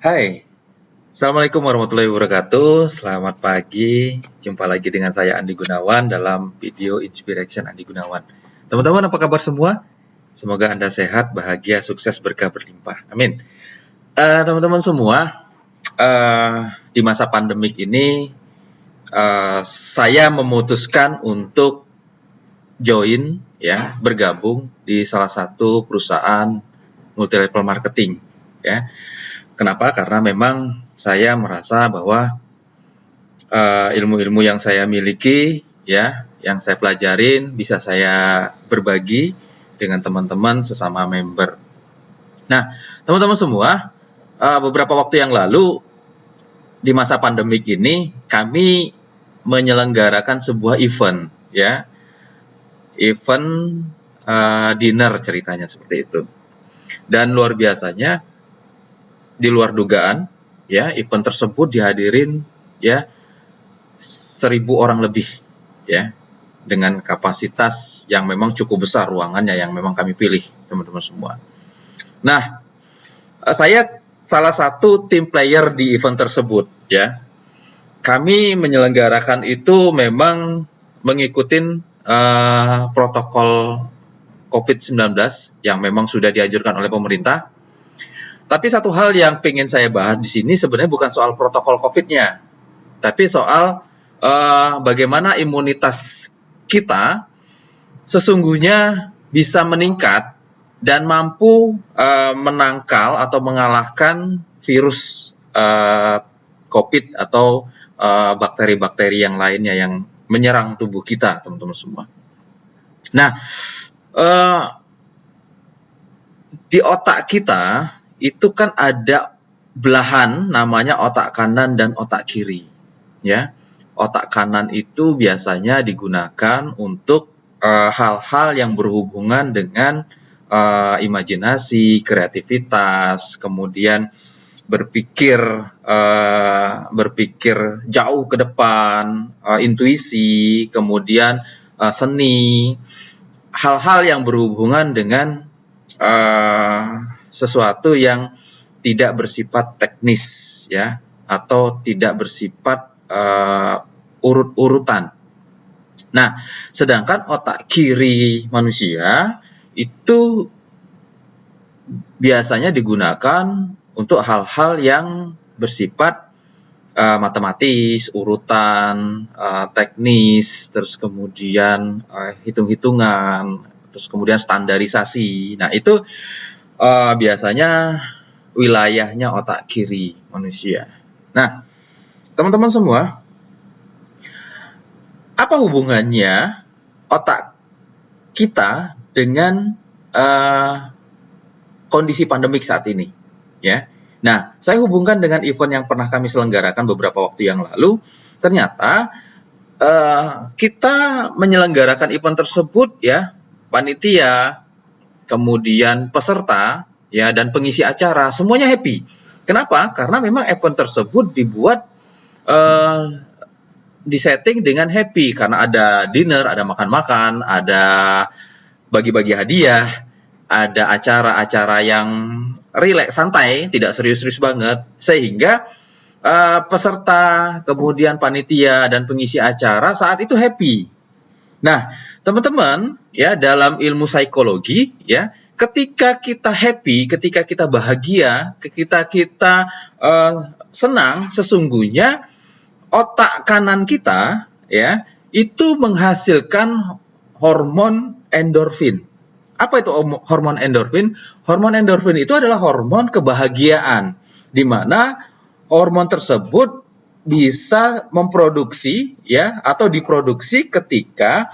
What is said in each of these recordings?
Hai, Assalamualaikum warahmatullahi wabarakatuh. Selamat pagi, jumpa lagi dengan saya Andi Gunawan dalam video Inspiration Andi Gunawan. Teman-teman, apa kabar semua? Semoga Anda sehat, bahagia, sukses, berkah berlimpah. Amin. Teman-teman semua, di masa pandemik ini, saya memutuskan untuk bergabung di salah satu perusahaan multi level marketing, ya. Kenapa? Karena memang saya merasa bahwa ilmu-ilmu yang saya miliki, ya, yang saya pelajarin bisa saya berbagi dengan teman-teman sesama member. Nah, teman-teman semua, beberapa waktu yang lalu di masa pandemik ini kami menyelenggarakan sebuah event, ya, event dinner ceritanya seperti itu. Dan luar biasanya, di luar dugaan, ya, event tersebut dihadirin, ya, 1.000 orang lebih, ya, dengan kapasitas yang memang cukup besar ruangannya yang memang kami pilih, teman-teman semua. Nah, saya salah satu tim player di event tersebut, ya. Kami menyelenggarakan itu memang mengikuti protokol COVID-19 yang memang sudah dianjurkan oleh pemerintah. Tapi satu hal yang pengen saya bahas di sini sebenarnya bukan soal protokol COVID-nya, tapi soal bagaimana imunitas kita sesungguhnya bisa meningkat dan mampu menangkal atau mengalahkan virus COVID atau bakteri-bakteri yang lainnya yang menyerang tubuh kita, teman-teman semua. Nah, di otak kita itu kan ada belahan namanya otak kanan dan otak kiri, ya. Otak kanan itu biasanya digunakan untuk hal-hal yang berhubungan dengan imajinasi, kreativitas, kemudian berpikir jauh ke depan, intuisi, kemudian seni, hal-hal yang berhubungan dengan sesuatu yang tidak bersifat teknis, ya, atau tidak bersifat urut-urutan. Nah, sedangkan otak kiri manusia itu biasanya digunakan untuk hal-hal yang bersifat matematis, urutan, teknis, terus kemudian hitung-hitungan, terus kemudian standarisasi. Nah, itu biasanya wilayahnya otak kiri manusia. Nah, teman-teman semua, apa hubungannya otak kita dengan kondisi pandemik saat ini? Ya. Nah, saya hubungkan dengan event yang pernah kami selenggarakan beberapa waktu yang lalu. Ternyata kita menyelenggarakan event tersebut, ya, panitia, kemudian peserta, ya, dan pengisi acara semuanya happy. Kenapa? Karena memang event tersebut dibuat disetting dengan happy karena ada dinner, ada makan-makan, ada bagi-bagi hadiah, ada acara-acara yang rileks, santai, tidak serius-serius banget, sehingga peserta, kemudian panitia dan pengisi acara saat itu happy. Nah, teman-teman, ya, dalam ilmu psikologi, ya, ketika kita happy, ketika kita bahagia, ketika kita senang, sesungguhnya otak kanan kita, ya, itu menghasilkan hormon endorfin. Apa itu hormon endorfin? Hormon endorfin itu adalah hormon kebahagiaan, di mana hormon tersebut bisa memproduksi, ya, atau diproduksi ketika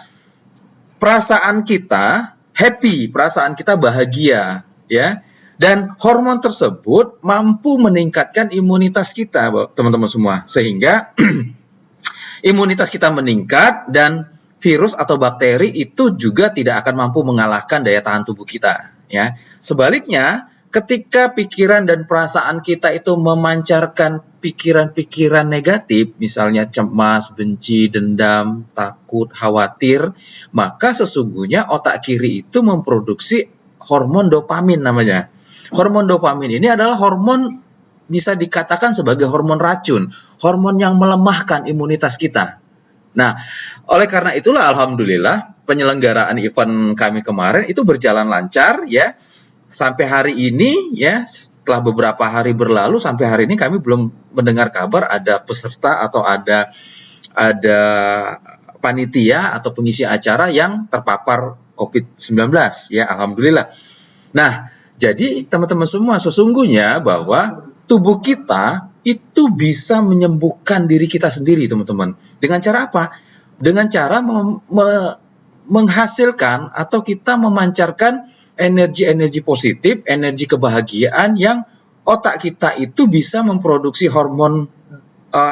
perasaan kita happy, perasaan kita bahagia, ya. Dan hormon tersebut mampu meningkatkan imunitas kita, teman-teman semua, sehingga imunitas kita meningkat dan virus atau bakteri itu juga tidak akan mampu mengalahkan daya tahan tubuh kita, ya. Sebaliknya, ketika pikiran dan perasaan kita itu memancarkan pikiran-pikiran negatif, misalnya cemas, benci, dendam, takut, khawatir, maka sesungguhnya otak kiri itu memproduksi hormon dopamin namanya. Hormon dopamin ini adalah hormon bisa dikatakan sebagai hormon racun, hormon yang melemahkan imunitas kita. Nah, oleh karena itulah alhamdulillah penyelenggaraan event kami kemarin itu berjalan lancar ya. Sampai hari ini ya, setelah beberapa hari berlalu sampai hari ini kami belum mendengar kabar ada peserta atau ada panitia atau pengisi acara yang terpapar COVID-19 ya, alhamdulillah. Nah, jadi teman-teman semua, sesungguhnya bahwa tubuh kita itu bisa menyembuhkan diri kita sendiri, teman-teman. Dengan cara apa? Dengan cara menghasilkan atau kita memancarkan energi-energi positif, energi kebahagiaan yang otak kita itu bisa memproduksi hormon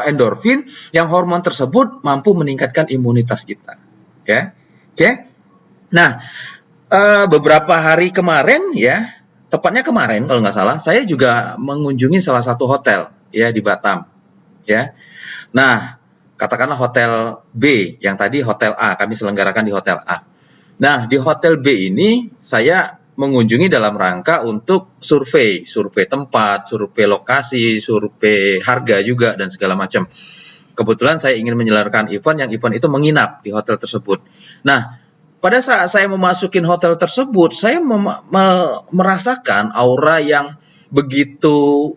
endorfin, yang hormon tersebut mampu meningkatkan imunitas kita. Ya, oke. Nah, beberapa hari kemarin ya, tepatnya kemarin kalau nggak salah, saya juga mengunjungi salah satu hotel ya di Batam. Ya, nah katakanlah hotel B, yang tadi hotel A, kami selenggarakan di hotel A. Nah, di hotel B ini saya mengunjungi dalam rangka untuk survei tempat, survei lokasi, survei harga juga, dan segala macam. Kebetulan saya ingin menyelenggarakan event, yang event itu menginap di hotel tersebut. Nah, pada saat saya memasukin hotel tersebut, saya merasakan aura yang begitu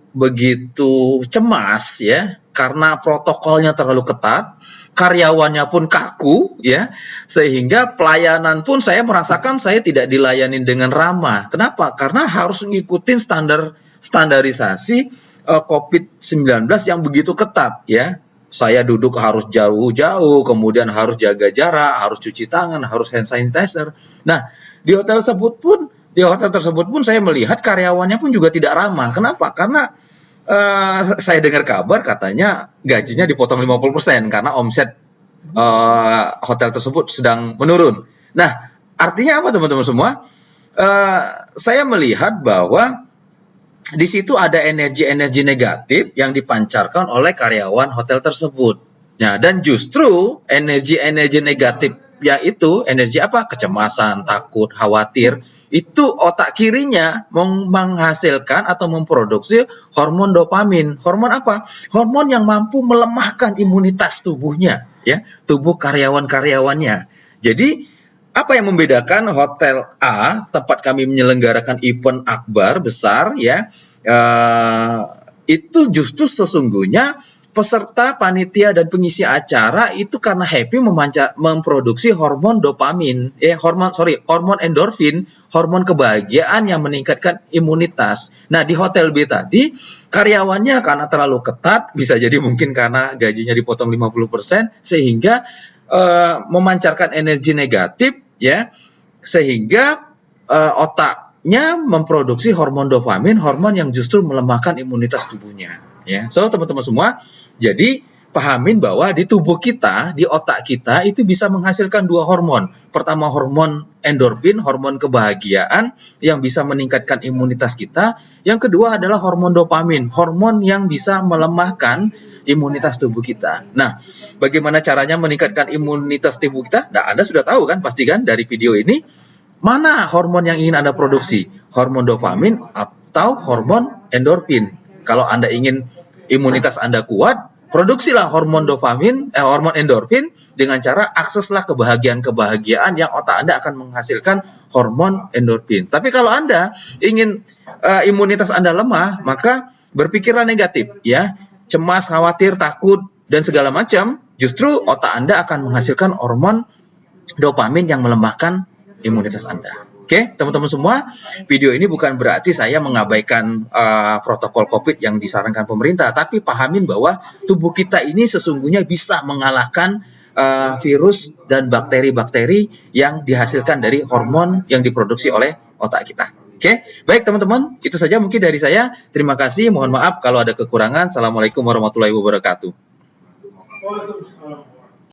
cemas ya, karena protokolnya terlalu ketat, karyawannya pun kaku ya, sehingga pelayanan pun saya merasakan saya tidak dilayani dengan ramah. Kenapa? Karena harus ngikutin standarisasi COVID-19 yang begitu ketat ya. Saya duduk harus jauh-jauh, kemudian harus jaga jarak, harus cuci tangan, harus hand sanitizer. Nah, di hotel tersebut pun saya melihat karyawannya pun juga tidak ramah. Kenapa? Karena saya dengar kabar katanya gajinya dipotong 50% karena omset hotel tersebut sedang menurun. Nah, artinya apa teman-teman semua? Saya melihat bahwa di situ ada energi-energi negatif yang dipancarkan oleh karyawan hotel tersebut. Nah, dan justru energi-energi negatif yaitu energi apa? Kecemasan, takut, khawatir. Itu otak kirinya menghasilkan atau memproduksi hormon dopamin. Hormon apa? Hormon yang mampu melemahkan imunitas tubuhnya, ya, tubuh karyawan-karyawannya. Jadi, apa yang membedakan hotel A, tempat kami menyelenggarakan event akbar besar, ya, itu justru sesungguhnya peserta, panitia, dan pengisi acara itu karena happy memproduksi hormon dopamin, hormon endorfin, hormon kebahagiaan yang meningkatkan imunitas. Nah, di hotel B tadi, karyawannya karena terlalu ketat, bisa jadi mungkin karena gajinya dipotong 50%, sehingga memancarkan energi negatif, ya, sehingga otaknya memproduksi hormon dopamin, hormon yang justru melemahkan imunitas tubuhnya. Ya, so teman-teman semua, jadi pahamin bahwa di tubuh kita, di otak kita itu bisa menghasilkan dua hormon. Pertama hormon endorfin, hormon kebahagiaan yang bisa meningkatkan imunitas kita. Yang kedua adalah hormon dopamin, hormon yang bisa melemahkan imunitas tubuh kita. Nah, bagaimana caranya meningkatkan imunitas tubuh kita? Nah, Anda sudah tahu kan, pasti kan dari video ini, mana hormon yang ingin Anda produksi? Hormon dopamin atau hormon endorfin? Kalau Anda ingin imunitas Anda kuat, produksilah hormon endorfin dengan cara akseslah kebahagiaan yang otak Anda akan menghasilkan hormon endorfin. Tapi kalau Anda ingin imunitas Anda lemah, maka berpikirlah negatif, ya, cemas, khawatir, takut, dan segala macam. Justru otak Anda akan menghasilkan hormon dopamin yang melemahkan imunitas Anda. Oke, teman-teman semua, video ini bukan berarti saya mengabaikan protokol COVID yang disarankan pemerintah, tapi pahamin bahwa tubuh kita ini sesungguhnya bisa mengalahkan virus dan bakteri-bakteri yang dihasilkan dari hormon yang diproduksi oleh otak kita. Oke, baik teman-teman, itu saja mungkin dari saya. Terima kasih, mohon maaf kalau ada kekurangan. Assalamualaikum warahmatullahi wabarakatuh.